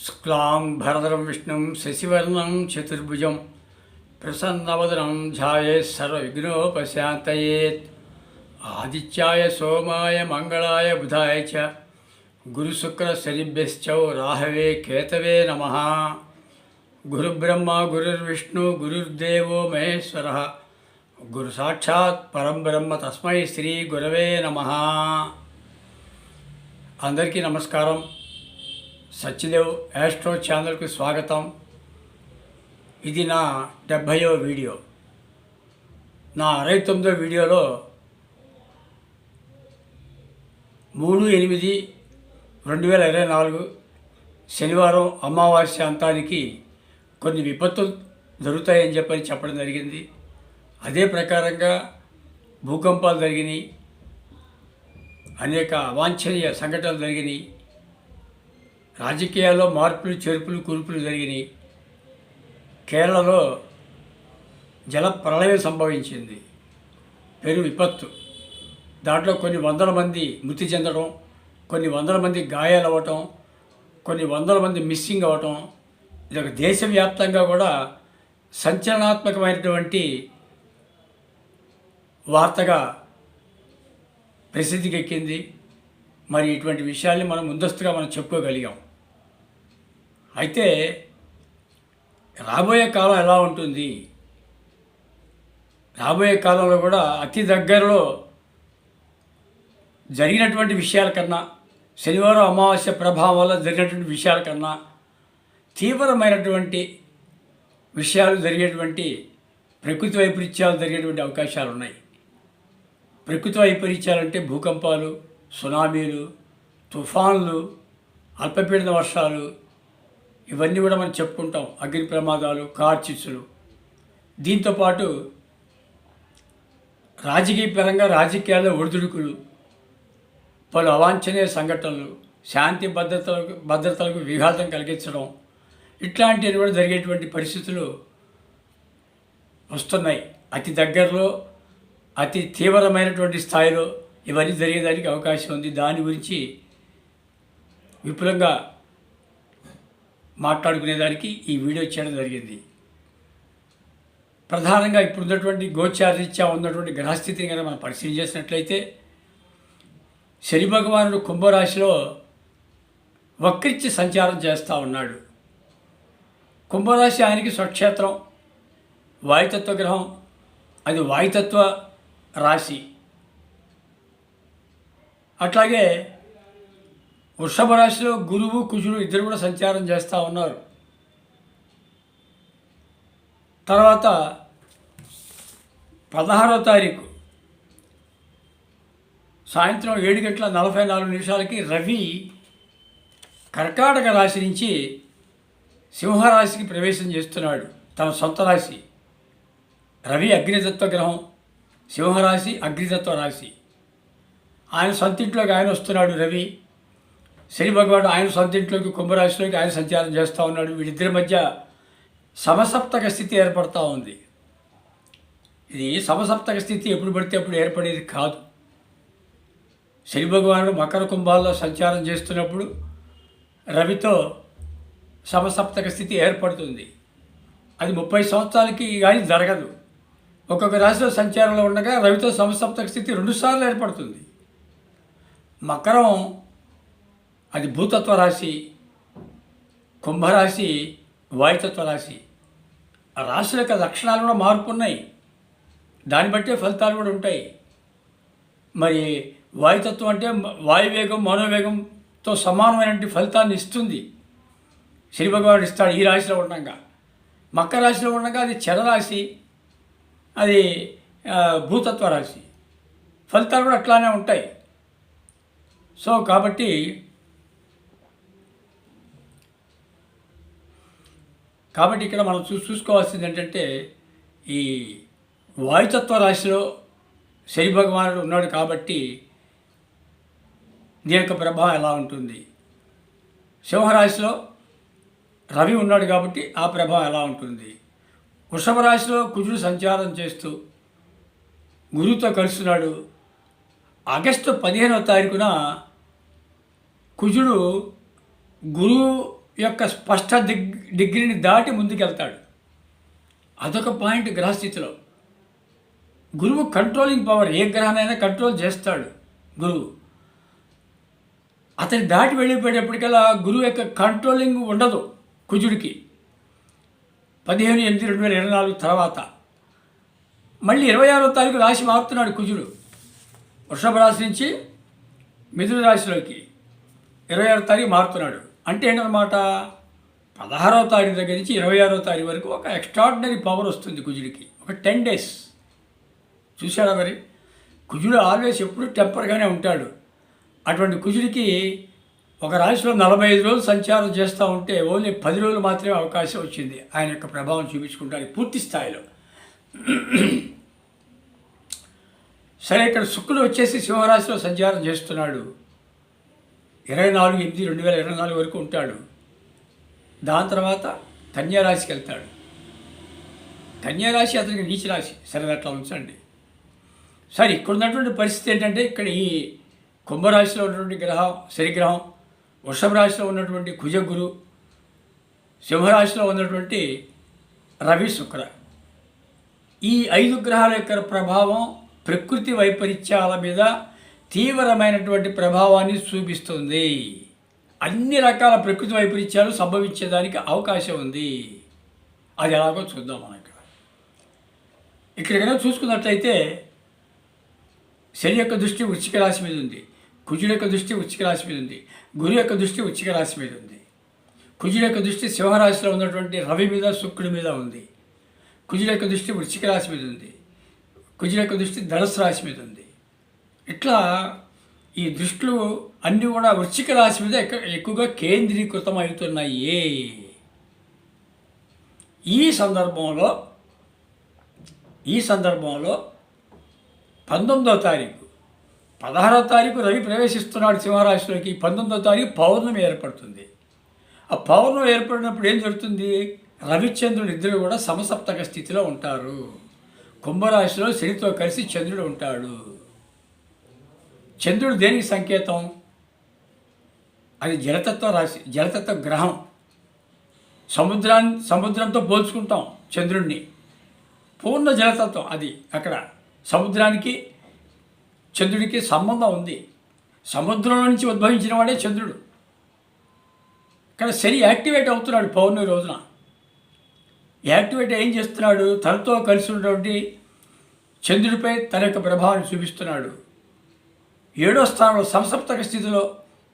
शुक्लां भरदरं विष्णुं शशिवर्णं चतुर्भुजं प्रसन्नवदनं ध्यायेत् सर्वविघ्नोपशान्तयेत् आदित्याय सोमाय मंगलाय बुधाय च गुरुशुक्रशनिभ्यश्च राहवे केतवे नमः। गुरुब्रह्मा गुरुर्विष्णु गुरुर्देवो महेश्वरः गुरुसाक्षात् परं ब्रह्म तस्मै श्री गुरवे नमः। अंदरिकी नमस्कारं। సత్యదేవ్ యాస్ట్రో ఛానల్కు స్వాగతం। ఇది నా 70వ వీడియో। నా 69వ వీడియోలో 3/8/2024 శనివారం అమావాస్య అంతానికి కొన్ని విపత్తులు జరుగుతాయని చెప్పడం జరిగింది। అదే ప్రకారంగా భూకంపాలు జరిగినాయి, అనేక అవాంఛనీయ సంఘటనలు జరిగినాయి, రాజకీయాల్లో మార్పులు చేర్పులు కురుపులు జరిగినాయి। కేరళలో జల ప్రళయం సంభవించింది, పెను విపత్తు। దాంట్లో కొన్ని వందల మంది మృతి చెందడం, కొన్ని వందల మంది గాయాలవ్వటం, కొన్ని వందల మంది మిస్సింగ్ అవ్వటం, ఇది ఒక దేశవ్యాప్తంగా కూడా సంచలనాత్మకమైనటువంటి వార్తగా ప్రసిద్ధికి ఎక్కింది। మరి ఇటువంటి విషయాల్ని మనం ముందస్తుగా చెప్పుకోగలిగాం। అయితే రాబోయే కాలం ఎలా ఉంటుంది, రాబోయే కాలంలో కూడా అతి దగ్గరలో జరిగినటువంటి విషయాల కన్నా, శనివారం అమావాస్య ప్రభావం వల్ల జరిగినటువంటి విషయాల కన్నా తీవ్రమైనటువంటి విషయాలు జరిగేటువంటి ప్రకృతి వైపరీత్యాలు జరిగేటువంటి అవకాశాలు ఉన్నాయి। ప్రకృతి వైపరీత్యాలంటే భూకంపాలు, సునామీలు, తుఫాన్లు, అల్పపీడన వర్షాలు, ఇవన్నీ కూడా మనం చెప్పుకుంటాం। అగ్ని ప్రమాదాలు, కార్చిచ్చులు, దీంతోపాటు రాజకీయపరంగా రాజకీయాల్లో ఒడిదుడుకులు, పలు అవాంఛనీయ సంఘటనలు, శాంతి భద్రతలకు విఘాతం కలిగించడం, ఇట్లాంటివి కూడా జరిగేటువంటి పరిస్థితులు వస్తున్నాయి। అతి దగ్గరలో అతి తీవ్రమైనటువంటి స్థాయిలో ఇవన్నీ జరిగేదానికి అవకాశం ఉంది। దాని గురించి విపులంగా మాట్లాడుకునేదానికి ఈ వీడియో చేయడం జరిగింది। ప్రధానంగా ఇప్పుడు ఉన్నటువంటి గోచారరీత్యా ఉన్నటువంటి గ్రహస్థితిని కనుక మనం పరిశీలన చేసినట్లయితే, శని భగవానుడు కుంభరాశిలో వక్రించి సంచారం చేస్తూ ఉన్నాడు। కుంభరాశి ఆయనకి స్వక్షేత్రం, వాయుతత్వ గ్రహం, అది వాయుతత్వ రాశి। అట్లాగే వృషభ రాశిలో గురువు కుజుడు ఇద్దరు కూడా సంచారం చేస్తూ ఉన్నారు। తర్వాత 16వ తారీఖు సాయంత్రం 7:44 రవి కర్కాటక రాశి నుంచి సింహరాశికి ప్రవేశం చేస్తున్నాడు, తన సొంత రాశి। రవి అగ్నితత్వ గ్రహం, సింహరాశి అగ్నితత్వ రాశి। ఆయన సొంతింట్లోకి ఆయన వస్తున్నాడు రవి। శని భగవానుడు ఆయన సొంతింట్లోకి కుంభరాశిలోకి ఆయన సంచారం చేస్తూ ఉన్నాడు। వీళ్ళిద్దరి మధ్య సమసప్తక స్థితి ఏర్పడుతూ ఉంది। ఇది సమసప్తక స్థితి ఎప్పుడు పడితే అప్పుడు ఏర్పడేది కాదు। శని భగవానుడు మకర కుంభాల్లో సంచారం చేస్తున్నప్పుడు రవితో సమసప్తక స్థితి ఏర్పడుతుంది। అది 30 సంవత్సరాలకి కానీ జరగదు। ఒక్కొక్క రాశిలో సంచారంలో ఉండగా రవితో సమసప్తక స్థితి 2 సార్లు ఏర్పడుతుంది। మకరం అది భూతత్వ రాశి, కుంభరాశి వాయుతత్వ రాశి। ఆ రాశుల యొక్క లక్షణాలు కూడా మార్పు ఉన్నాయి, దాన్ని బట్టే ఫలితాలు కూడా ఉంటాయి। మరి వాయుతత్వం అంటే వాయువేగం మనోవేగంతో సమానమైనటువంటి ఫలితాన్ని ఇస్తుంది, శని భగవానుడు ఇస్తాడు ఈ రాశిలో ఉండగా। మకర రాశిలో ఉండగా అది చరరాశి, అది భూతత్వ రాశి, ఫలితాలు కూడా అట్లానే ఉంటాయి। సో కాబట్టి ఇక్కడ మనం చూసుకోవాల్సింది ఏంటంటే, ఈ వాయుతత్వ రాశిలో శని భగవానుడు ఉన్నాడు కాబట్టి దీని యొక్క ప్రభావం ఎలా ఉంటుంది, సింహరాశిలో రవి ఉన్నాడు కాబట్టి ఆ ప్రభావం ఎలా ఉంటుంది, వృషభ రాశిలో కుజుడు సంచారం చేస్తూ గురువుతో కలుస్తున్నాడు। ఆగస్టు 15వ తారీఖున కుజుడు గురువు యొక్క స్పష్ట డిగ్రీని దాటి ముందుకెళ్తాడు. అదొక పాయింట్ గ్రహస్థితిలో. గురువు కంట్రోలింగ్ పవర్, ఏ గ్రహాన్నైనా కంట్రోల్ చేస్తాడు గురువు. అతని దాటి వెళ్ళిపోయేటప్పటికల్లా గురువు యొక్క కంట్రోలింగ్ ఉండదు కుజుడికి. 15/8/2024 తర్వాత మళ్ళీ 26వ తారీఖు రాశి మారుతున్నాడు కుజుడు. వృషభ రాశి నుంచి మిథున రాశిలోకి 26వ తారీఖు మారుతున్నాడు. అంటే ఏంటన్నమాట, 16వ తారీఖు దగ్గర నుంచి 26వ తారీఖు వరకు ఒక ఎక్స్ట్రాడినరీ పవర్ వస్తుంది కుజుడికి. ఒక 10 days చూశాడా మరి. కుజుడు ఆల్వేస్ ఎప్పుడు టెంపర్గానే ఉంటాడు. అటువంటి కుజుడికి ఒక రాశిలో 45 రోజులు సంచారం చేస్తూ ఉంటే ఓన్లీ 10 రోజులు మాత్రమే అవకాశం వచ్చింది ఆయన యొక్క ప్రభావం చూపించుకుంటానికి పూర్తి స్థాయిలో. సరే, ఇక్కడ శుక్రుడు వచ్చేసి సింహరాశిలో సంచారం చేస్తున్నాడు. 24/8/2024 వరకు ఉంటాడు. దాని తర్వాత కన్యారాశికి వెళ్తాడు. కన్యారాశి అతనికి నీచ రాశి. సరే, అట్లా ఉంచండి. సరే, ఇక్కడ ఉన్నటువంటి పరిస్థితి ఏంటంటే, ఇక్కడ ఈ కుంభరాశిలో ఉన్నటువంటి గ్రహం శనిగ్రహం, వృషభ రాశిలో ఉన్నటువంటి కుజగురు, సింహరాశిలో ఉన్నటువంటి రవి శుక్ర, ఈ 5 గ్రహాల యొక్క ప్రభావం ప్రకృతి వైపరీత్యాల మీద తీవ్రమైనటువంటి ప్రభావాన్ని చూపిస్తుంది. అన్ని రకాల ప్రకృతి వైపరీత్యాలు సంభవించేదానికి అవకాశం ఉంది. అది ఎలాగో చూద్దాం మనం ఇక్కడ కనుక చూసుకున్నట్లయితే, శని యొక్క దృష్టి వృశ్చిక రాశి మీద ఉంది, కుజుడు యొక్క దృష్టి వృశ్చిక రాశి మీద ఉంది, గురు యొక్క దృష్టి వృశ్చిక రాశి మీద ఉంది, కుజుడు యొక్క దృష్టి సింహరాశిలో ఉన్నటువంటి రవి మీద శుక్రుడి మీద ఉంది, కుజుడు యొక్క దృష్టి వృశ్చిక రాశి మీద ఉంది, కుజుడు యొక్క దృష్టి ధనుస్సు రాశి మీద ఉంది. ఇట్లా ఈ దృష్టిలు అన్నీ కూడా వృశ్చిక రాశి మీద ఎక్కువగా కేంద్రీకృతం అవుతున్నాయి. ఈ సందర్భంలో 19వ తారీఖు 16వ తారీఖు రవి ప్రవేశిస్తున్నాడు సింహరాశిలోకి. 19వ తారీఖు పౌర్ణమి ఏర్పడుతుంది. ఆ పౌర్ణమి ఏర్పడినప్పుడు ఏం జరుగుతుంది, రవిచంద్రుడు ఇద్దరు కూడా సమసప్తక స్థితిలో ఉంటారు. కుంభరాశిలో శనితో కలిసి చంద్రుడు ఉంటాడు. చంద్రుడు దేనికి సంకేతం, అది జలతత్వ రాశి, జలతత్వ గ్రహం. సముద్రంతో పోల్చుకుంటాం చంద్రుడిని. పూర్ణ జలతత్వం అది. అక్కడ సముద్రానికి చంద్రుడికి సంబంధం ఉంది. సముద్రం నుంచి ఉద్భవించిన వాడే చంద్రుడు. ఇక్కడ శని యాక్టివేట్ అవుతున్నాడు పౌర్ణమి రోజున. యాక్టివేట్ ఏం చేస్తున్నాడు, తనతో కలిసి ఉన్నటువంటి చంద్రుడిపై తన యొక్క ప్రభావాన్ని చూపిస్తున్నాడు. 7వ స్థానంలో సమసప్తక స్థితిలో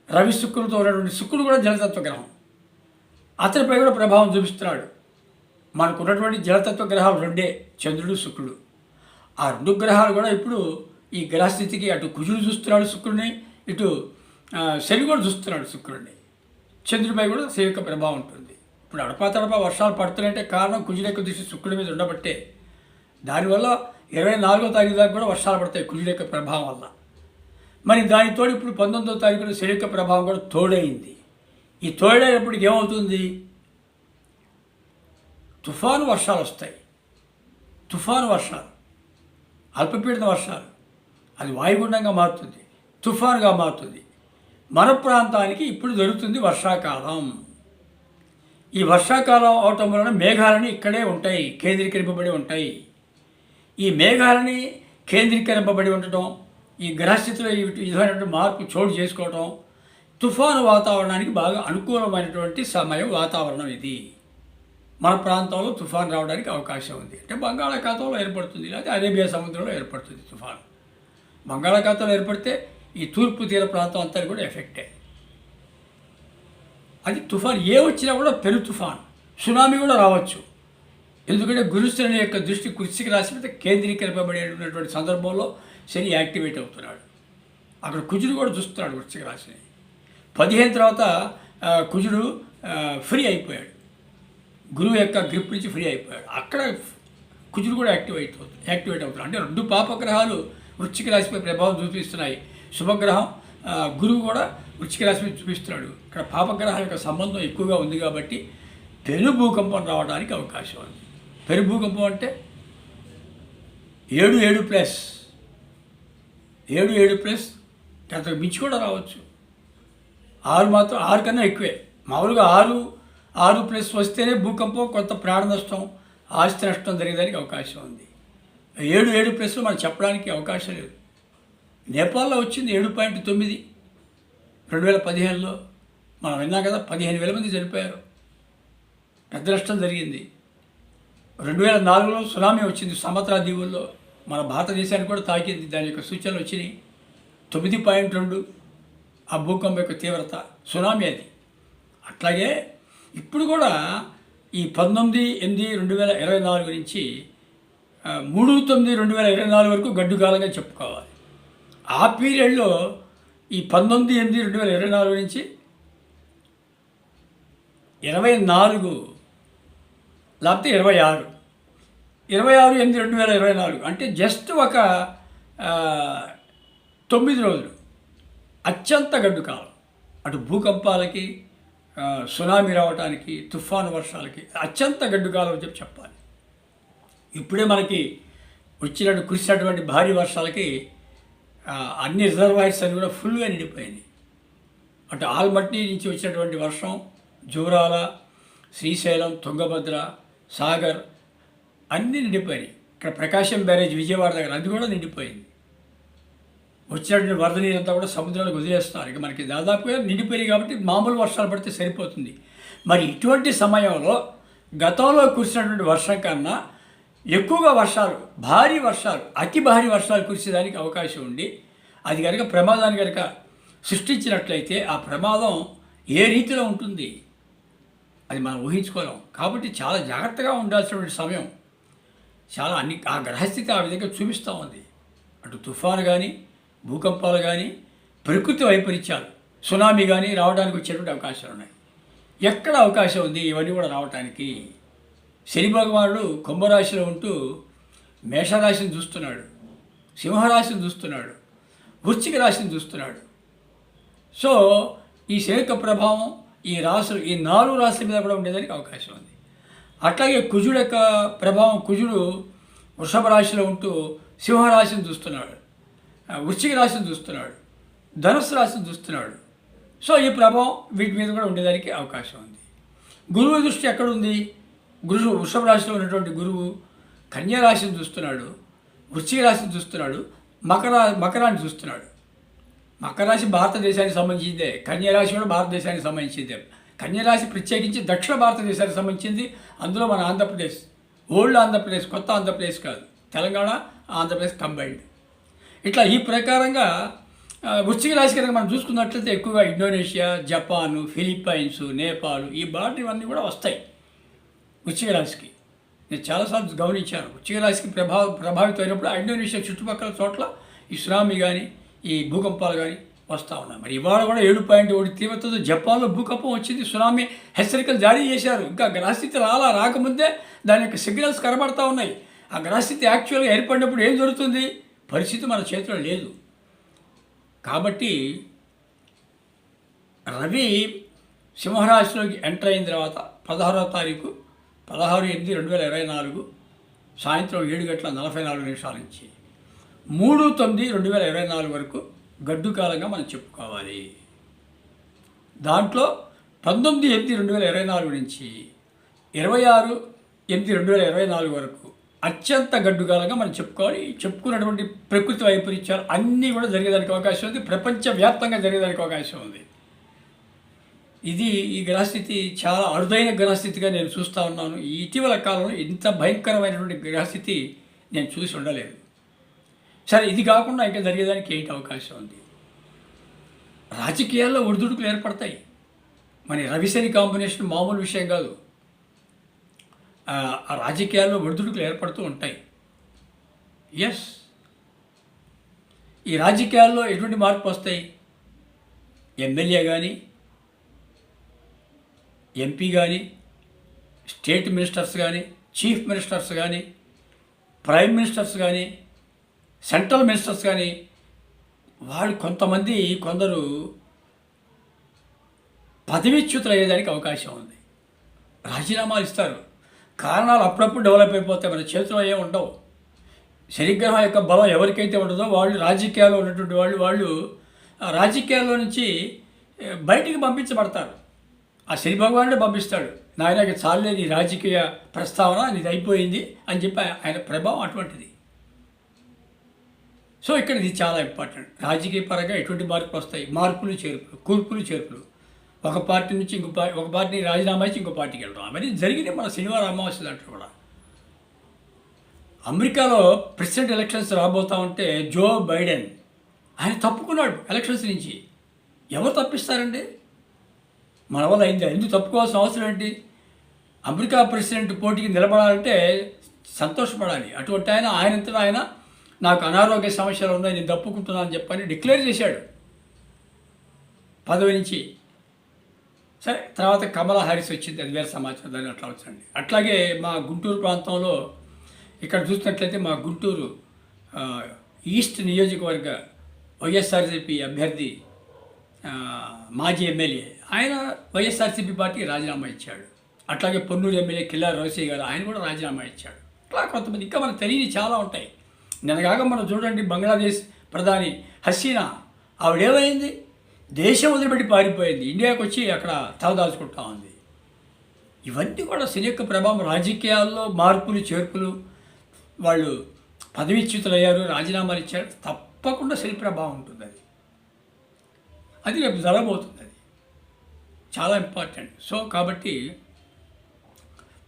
రవి శుక్రుడితో ఉన్నటువంటి శుక్రుడు కూడా జలతత్వ గ్రహం, అతనిపై కూడా ప్రభావం చూపిస్తున్నాడు. మనకు ఉన్నటువంటి జలతత్వ గ్రహాలు 2, చంద్రుడు శుక్రుడు. ఆ 2 గ్రహాలు కూడా ఇప్పుడు ఈ గ్రహస్థితికి అటు కుజుడు చూస్తున్నాడు శుక్రుడిని, ఇటు శని కూడా చూస్తున్నాడు శుక్రుడిని. చంద్రుడిపై కూడా శని యొక్క ప్రభావం ఉంటుంది. ఇప్పుడు అడపాతడపా వర్షాలు పడుతున్నాయంటే కారణం కుజుడు యొక్క దృష్టి శుక్రుడి మీద ఉండబట్టే. దానివల్ల 24వ తారీఖు దాకా కూడా వర్షాలు పడతాయి కుజుడు యొక్క ప్రభావం వల్ల. మరి దానితో ఇప్పుడు 19వ తారీఖున శని యొక్క ప్రభావం కూడా తోడైంది. ఈ తోడైనప్పటికి ఏమవుతుంది, తుఫాను వర్షాలు వస్తాయి. తుఫాను వర్షాలు, అల్పపీడన వర్షాలు, అది వాయుగుండంగా మారుతుంది, తుఫానుగా మారుతుంది. మన ప్రాంతానికి ఇప్పుడు జరుగుతుంది వర్షాకాలం. ఈ వర్షాకాలం అవటం వలన మేఘాలని ఇక్కడే ఉంటాయి, కేంద్రీకరింపబడి ఉంటాయి. ఈ మేఘాలని కేంద్రీకరింపబడి ఉండటం, ఈ గ్రహస్థితిలో ఈ విధమైనటువంటి మార్పు చోటు చేసుకోవటం, తుఫాను వాతావరణానికి బాగా అనుకూలమైనటువంటి సమయం, వాతావరణం ఇది. మన ప్రాంతంలో తుఫాను రావడానికి అవకాశం ఉంది. అంటే బంగాళాఖాతంలో ఏర్పడుతుంది, లేకపోతే అరేబియా సముద్రంలో ఏర్పడుతుంది తుఫాను. బంగాళాఖాతంలో ఏర్పడితే ఈ తూర్పు తీర ప్రాంతం అంతా కూడా ఎఫెక్టే. అది తుఫాను ఏ వచ్చినా కూడా పెను తుఫాను, సునామీ కూడా రావచ్చు. ఎందుకంటే గురుశని యొక్క దృష్టి వృశ్చిక రాశి మీద కేంద్రీకరింపబడేటువంటి సందర్భంలో శని యాక్టివేట్ అవుతున్నాడు. అక్కడ కుజుడు కూడా చూస్తున్నాడు వృశ్చిక రాశిని. 15 తర్వాత కుజుడు ఫ్రీ అయిపోయాడు, గురువు యొక్క గ్రిప్ నుంచి ఫ్రీ అయిపోయాడు. అక్కడ కుజుడు కూడా యాక్టివేట్ అవుతున్నాడు. అంటే 2 పాపగ్రహాలు వృశ్చిక రాశిపై ప్రభావం చూపిస్తున్నాయి. శుభగ్రహం గురువు కూడా వృశ్చిక రాశి మీద చూపిస్తున్నాడు. ఇక్కడ పాపగ్రహాల యొక్క సంబంధం ఎక్కువగా ఉంది కాబట్టి పెను భూకంపం రావడానికి అవకాశం ఉంది. పెను భూకంపం అంటే 7+7+, అంతకు మించి కూడా రావచ్చు. 6 మాత్రం, 6 కన్నా ఎక్కువే. మామూలుగా 6 6+ వస్తేనే భూకంపం, కొంత ప్రాణ నష్టం, ఆస్తి నష్టం జరిగేదానికి అవకాశం ఉంది. 7+ మనం చెప్పడానికి అవకాశం లేదు. నేపాల్లో వచ్చింది 7.9 2015లో. మనం విన్నాం కదా, 15,000 మంది చనిపోయారు, పెద్ద నష్టం జరిగింది. 2004లో సునామీ వచ్చింది సుమాత్రా దీవుల్లో, మన భారతదేశానికి కూడా తాకింది. దాని యొక్క సూచనలు వచ్చినాయి. 9.2 ఆ భూకంపం యొక్క తీవ్రత, సునామీ అది. అట్లాగే ఇప్పుడు కూడా ఈ 19/8/2024 నుంచి 3/9/2024 వరకు గడ్డుకాలంగా చెప్పుకోవాలి. ఆ పీరియడ్లో ఈ 19/8/2024 నుంచి 24 లేకపోతే 26/8/2024 అంటే జస్ట్ ఒక 9 రోజులు అత్యంత గడ్డు కాలం. అటు భూకంపాలకి, సునామీ రావడానికి, తుఫాను వర్షాలకి అత్యంత గడ్డు కాలం అని చెప్పాలి. ఇప్పుడే మనకి కురిసినటువంటి భారీ వర్షాలకి అన్ని రిజర్వాయర్స్ అన్ని కూడా ఫుల్గా నిండిపోయింది. అటు ఆల్మట్టి నుంచి వచ్చినటువంటి వర్షం, జూరాల, శ్రీశైలం, తుంగభద్ర, సాగర్ అన్నీ నిండిపోయినాయి. ఇక్కడ ప్రకాశం బ్యారేజ్ విజయవాడ దగ్గర అది కూడా నిండిపోయింది. వచ్చినటువంటి వరద నీరంతా కూడా సముద్రాలకు వదిలేస్తున్నారు. ఇక మనకి దాదాపుగా నిండిపోయినాయి కాబట్టి మామూలు వర్షాలు పడితే సరిపోతుంది. మరి ఇటువంటి సమయంలో గతంలో కురిసినటువంటి వర్షం కన్నా ఎక్కువగా వర్షాలు, భారీ వర్షాలు, అతి భారీ వర్షాలు కురిసేదానికి అవకాశం ఉండి అది కనుక ప్రమాదాన్ని కనుక సృష్టించినట్లయితే ఆ ప్రమాదం ఏ రీతిలో ఉంటుంది అది మనం ఊహించుకోలేం. కాబట్టి చాలా జాగ్రత్తగా ఉండాల్సినటువంటి సమయం. చాలా ఆ గ్రహస్థితి ఆ విధంగా చూపిస్తూ ఉంది. అటు తుఫాను కానీ, భూకంపాలు కానీ, ప్రకృతి వైపరీత్యాలు, సునామీ కానీ రావడానికి వచ్చేటువంటి అవకాశాలు ఉన్నాయి. ఎక్కడ అవకాశం ఉంది ఇవన్నీ కూడా రావడానికి? శని భగవానుడు కుంభరాశిలో ఉంటూ మేషరాశిని చూస్తున్నాడు, సింహరాశిని చూస్తున్నాడు, వృశ్చిక రాశిని చూస్తున్నాడు. సో ఈ శని యొక్క ప్రభావం ఈ రాశులు, ఈ 4 రాశుల మీద కూడా ఉండేదానికి అవకాశం ఉంది. అట్లాగే కుజుడు యొక్క ప్రభావం, కుజుడు వృషభ రాశిలో ఉంటూ సింహరాశిని చూస్తున్నాడు, వృశ్చిక రాశిని చూస్తున్నాడు, ధనుస్సు రాశిని చూస్తున్నాడు. సో ఈ ప్రభావం వీటి మీద కూడా ఉండేదానికి అవకాశం ఉంది. గురువు దృష్టి ఎక్కడుంది? వృషభ రాశిలో ఉన్నటువంటి గురువు కన్యా రాశిని చూస్తున్నాడు, వృశ్చిక రాశిని చూస్తున్నాడు, మకరాన్ని చూస్తున్నాడు. మకర రాశి భారతదేశానికి సంబంధించిందే, కన్యా రాశి కూడా భారతదేశానికి సంబంధించిందే. కన్యా రాశి ప్రత్యేకించి దక్షిణ భారతదేశానికి సంబంధించింది. అందులో మన ఆంధ్రప్రదేశ్, ఓల్డ్ ఆంధ్రప్రదేశ్, కొత్త ఆంధ్రప్రదేశ్ కాదు, తెలంగాణ ఆంధ్రప్రదేశ్ కంబైన్డ్. ఇట్లా ఈ ప్రకారంగా వృశ్చిక రాశి కనుక మనం చూసుకున్నట్లయితే ఎక్కువగా ఇండోనేషియా, జపాను, ఫిలిప్పైన్స్, నేపాల్ ఈ బార్డర్ ఇవన్నీ కూడా వస్తాయి వృశ్చిక రాశికి. నేను చాలాసార్లు గమనించాను. వృశ్చిక రాశికి ప్రభావితం అయినప్పుడు ఇండోనేషియా చుట్టుపక్కల చోట్ల ఈ సునామీ కానీ, ఈ భూకంపాలు కానీ వస్తూ ఉన్నాయి. మరి ఇవాళ కూడా 7.1 తీవ్రతతో జపాన్లో భూకంపం వచ్చింది. సునామీ హెచ్చరికలు జారీ చేశారు. ఇంకా గ్రహస్థితి రాకముందే దాని యొక్క సిగ్నల్స్ కనబడతా ఉన్నాయి. ఆ గ్రహస్థితి యాక్చువల్గా ఏర్పడినప్పుడు ఏం జరుగుతుంది? పరిస్థితి మన చేతిలో లేదు. కాబట్టి రవి సింహరాశిలోకి ఎంటర్ అయిన తర్వాత 16వ తారీఖు 16/8/2024 సాయంత్రం 7:44 నుంచి 3/9/2024 వరకు గడ్డు కాలంగా మనం చెప్పుకోవాలి. దాంట్లో 19/8/2024 నుంచి 26/8/2024 వరకు అత్యంత గడ్డుకాలంగా మనం చెప్పుకోవాలి. చెప్పుకున్నటువంటి ప్రకృతి వైపరీత్యాలు అన్నీ కూడా జరిగేదానికి అవకాశం ఉంది. ప్రపంచవ్యాప్తంగా జరిగేదానికి అవకాశం ఉంది. ఇది ఈ గ్రహస్థితి చాలా అరుదైన గ్రహస్థితిగా నేను చూస్తూ ఉన్నాను. ఈ ఇటీవల కాలంలో ఇంత భయంకరమైనటువంటి గ్రహస్థితి నేను చూసి ఉండలేదు. సరే, ఇది కాకుండా ఇంకా జరిగేదానికి ఏంటి అవకాశం ఉంది? రాజకీయాల్లో ఒడిదుడుకులు ఏర్పడతాయి. మన రవిశని కాంబినేషన్ మామూలు విషయం కాదు. ఆ రాజకీయాల్లో ఒడిదుడుకులు ఏర్పడుతూ ఉంటాయి. ఎస్, ఈ రాజకీయాల్లో ఎటువంటి మార్పు వస్తాయి? ఎమ్మెల్యే కానీ, ఎంపీ కానీ, స్టేట్ మినిస్టర్స్ కానీ, చీఫ్ మినిస్టర్స్ కానీ, ప్రైమ్ మినిస్టర్స్ కానీ, సెంట్రల్ మినిస్టర్స్ కానీ, వాళ్ళు కొందరు పదవీచ్యుతులు అయ్యేదానికి అవకాశం ఉంది. రాజీనామాలు ఇస్తారు. కారణాలు అప్పుడప్పుడు డెవలప్ అయిపోతాయి. మన చేతిలో ఏమి ఉండవు. శనిగ్రహం యొక్క బలం ఎవరికైతే ఉంటుందో వాళ్ళు రాజకీయాల్లో ఉన్నటువంటి వాళ్ళు రాజకీయాల్లో నుంచి బయటికి పంపించబడతారు. ఆ శని భగవానుడే పంపిస్తాడు. నాయనకి చాలేదు ఈ రాజకీయ ప్రస్తావన, నీది అయిపోయింది అని చెప్పి ఆయన ప్రభావం అటువంటిది. సో ఇక్కడ ఇది చాలా ఇంపార్టెంట్. రాజకీయ పరంగా ఎటువంటి మార్పులు వస్తాయి, మార్పులు చేర్పులు, కూర్పులు చేర్పులు. ఒక పార్టీ నుంచి ఒక పార్టీ రాజీనామా ఇచ్చి ఇంకో పార్టీకి వెళ్ళడం అవన్నీ జరిగినాయి మన శనివారం అమావాస్య దాంట్లో కూడా. అమెరికాలో ప్రెసిడెంట్ ఎలక్షన్స్ రాబోతా ఉంటే జో బైడెన్ ఆయన తప్పుకున్నాడు ఎలక్షన్స్ నుంచి. ఎవరు తప్పిస్తారండి? మన వల్ల అయింది. ఎందుకు తప్పుకోవాల్సిన అవసరం ఏంటి? అమెరికా ప్రెసిడెంట్ పోటీకి నిలబడాలంటే సంతోషపడాలి. అటువంటి ఆయనంతటా ఆయన నాకు అనారోగ్య సమస్యలు ఉన్నాయి, నేను తప్పుకుంటున్నాను అని చెప్పని డిక్లేర్ చేశాడు పదవి నుంచి. సరే, తర్వాత కమలా హారిస్ వచ్చింది, అది వేరే సమాచారం, దాన్ని అట్లా వచ్చండి. అట్లాగే మా గుంటూరు ప్రాంతంలో ఇక్కడ చూసినట్లయితే మా గుంటూరు ఈస్ట్ నియోజకవర్గ వైఎస్ఆర్సీపీ అభ్యర్థి మాజీ ఎమ్మెల్యే ఆయన వైఎస్ఆర్సీపీ పార్టీకి రాజీనామా ఇచ్చాడు. అట్లాగే పొన్నూరు ఎమ్మెల్యే కిల్లారి రోసయ్య గారు ఆయన కూడా రాజీనామా ఇచ్చాడు. అట్లా కొంతమంది ఇంకా మనకు తెలియని చాలా ఉంటాయి. నిన్నగాక మనం చూడండి, బంగ్లాదేశ్ ప్రధాని హసీనా ఆవిడేమైంది, దేశం వదిలిపెట్టి పారిపోయింది, ఇండియాకి వచ్చి అక్కడ తలదాచుకుంటా ఉంది. ఇవన్నీ కూడా శని యొక్క ప్రభావం. రాజకీయాల్లో మార్పులు చేర్పులు, వాళ్ళు పదవీచ్యుతులయ్యారు, రాజీనామాలు ఇచ్చారు, తప్పకుండా శని ప్రభావం ఉంటుంది. అది రేపు జరగబోతుంది. అది చాలా ఇంపార్టెంట్. సో కాబట్టి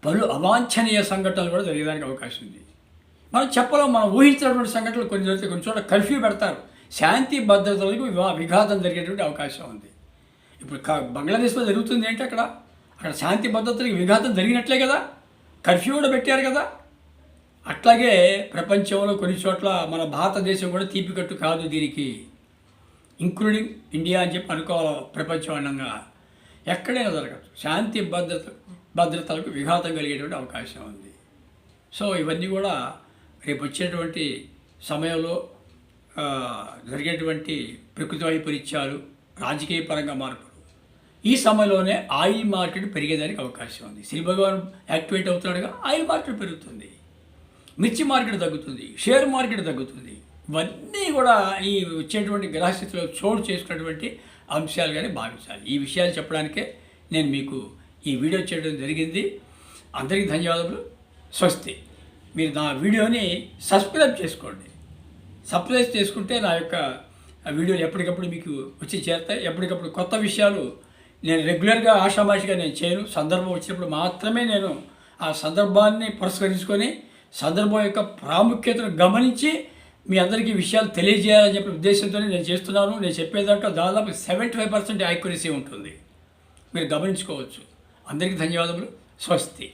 పలు అవాంఛనీయ సంఘటనలు కూడా జరిగేదానికి అవకాశం ఉంది. మనం చెప్పలేం, మనం ఊహించినటువంటి సంఘటనలు కొన్ని జరుగుతాయి. కొన్ని చోట్ల కర్ఫ్యూ పెడతారు, శాంతి భద్రతలకు విఘాతం జరిగేటువంటి అవకాశం ఉంది. ఇప్పుడు బంగ్లాదేశ్లో జరుగుతుంది ఏంటి, అక్కడ శాంతి భద్రతలకు విఘాతం జరిగినట్లే కదా, కర్ఫ్యూ కూడా పెట్టారు కదా. అట్లాగే ప్రపంచంలో కొన్ని చోట్ల మన భారతదేశం కూడా తీపికట్టు కాదు దీనికి, ఇంక్లూడింగ్ ఇండియా అని చెప్పి అనుకోవాలి. ప్రపంచవ్యాప్తంగా ఎక్కడైనా జరగచ్చు, శాంతి భద్రతలకు విఘాతం కలిగేటువంటి అవకాశం ఉంది. సో ఇవన్నీ కూడా రేపు వచ్చేటువంటి సమయంలో జరిగేటువంటి ప్రకృతి వైపరీత్యాలు, రాజకీయ పరంగా మార్పులు, ఈ సమయంలోనే ఆయిల్ మార్కెట్ పెరిగేదానికి అవకాశం ఉంది. శని భగవాన్ యాక్టివేట్ అవుతున్నాడుగా, ఆయిల్ మార్కెట్ పెరుగుతుంది, మిర్చి మార్కెట్ తగ్గుతుంది, షేర్ మార్కెట్ తగ్గుతుంది. ఇవన్నీ కూడా ఈ వచ్చేటువంటి గ్రహస్థితిలో చోటు చేసుకున్నటువంటి అంశాలుగానే భావించాలి. ఈ విషయాలు చెప్పడానికే నేను మీకు ఈ వీడియో చేయడం జరిగింది. అందరికీ ధన్యవాదములు. స్వస్తి. మీరు నా వీడియోని సబ్స్క్రైబ్ చేసుకోండి. సబ్స్క్రైబ్ చేసుకుంటే నా యొక్క వీడియోలు ఎప్పటికప్పుడు మీకు వచ్చి చేరుతాయి. ఎప్పటికప్పుడు కొత్త విషయాలు నేను రెగ్యులర్గా ఆషామాషిగా నేను చేయను. సందర్భం వచ్చినప్పుడు మాత్రమే నేను ఆ సందర్భాన్ని పురస్కరించుకొని సందర్భం యొక్క ప్రాముఖ్యతను గమనించి మీ అందరికీ విషయాలు తెలియజేయాలని చెప్పే ఉద్దేశంతో నేను చేస్తున్నాను. నేను చెప్పేదాంట్లో దాదాపు 75% యాక్యురసీ ఉంటుంది, మీరు గమనించుకోవచ్చు. అందరికీ ధన్యవాదములు. స్వస్తి.